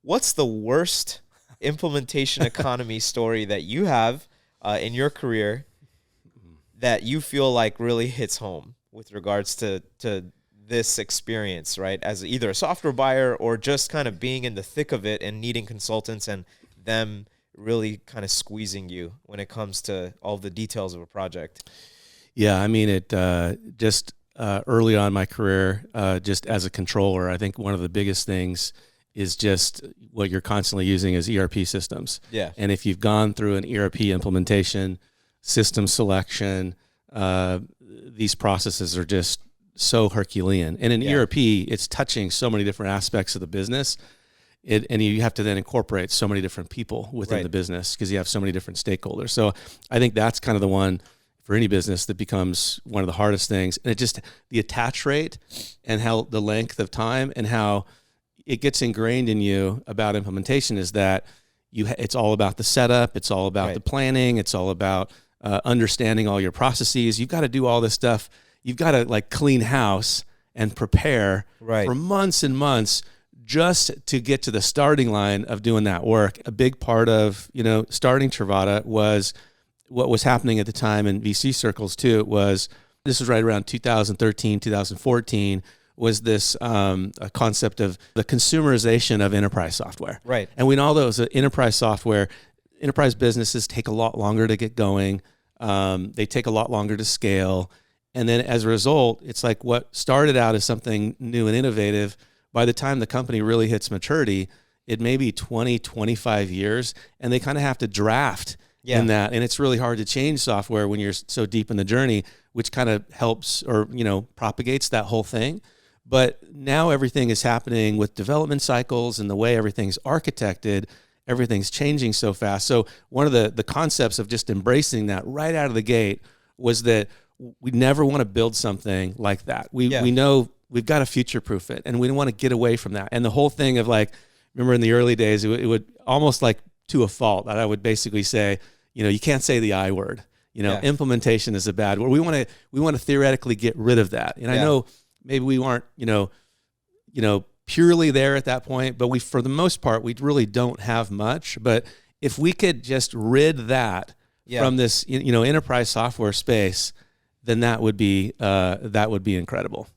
what's the worst implementation economy story that you have in your career that you feel like really hits home with regards to this experience, right? As either a software buyer or just kind of being in the thick of it and needing consultants and them really kind of squeezing you when it comes to all the details of a project. Yeah, I mean, just early on in my career, just as a controller, I think one of the biggest things is just what you're constantly using is ERP systems. Yeah. And if you've gone through an ERP implementation, system selection, these processes are just so Herculean. And in ERP, it's touching so many different aspects of the business. And you have to then incorporate so many different people within the business because you have so many different stakeholders. So I think that's kind of the one for any business that becomes one of the hardest things. And it just, the attach rate and how the length of time and how it gets ingrained in you about implementation is that it's all about the setup. It's all about the planning. It's all about understanding all your processes. You've got to do all this stuff. You've got to like clean house and prepare for months and months just to get to the starting line of doing that work. A big part of, starting Trivata was what was happening at the time in VC circles too. This was right around 2013, 2014, was this a concept of the consumerization of enterprise software. Right. And we know those enterprise software, enterprise businesses take a lot longer to get going. They take a lot longer to scale. And then as a result, it's like what started out as something new and innovative, by the time the company really hits maturity, it may be 20, 25 years, and they kind of have to draft in that. And it's really hard to change software when you're so deep in the journey, which kind of helps or, propagates that whole thing. But now everything is happening with development cycles and the way everything's architected, everything's changing so fast. So one of the concepts of just embracing that right out of the gate was that we never want to build something like that. We know we've got to future-proof it, and we don't want to get away from that. And the whole thing of remember in the early days, it would almost like to a fault that I would basically say, you can't say the I word. Implementation is a bad word. We want to theoretically get rid of that. And I know maybe we weren't, purely there at that point, but for the most part, we really don't have much. But if we could just rid that from this, enterprise software space, then that would be incredible.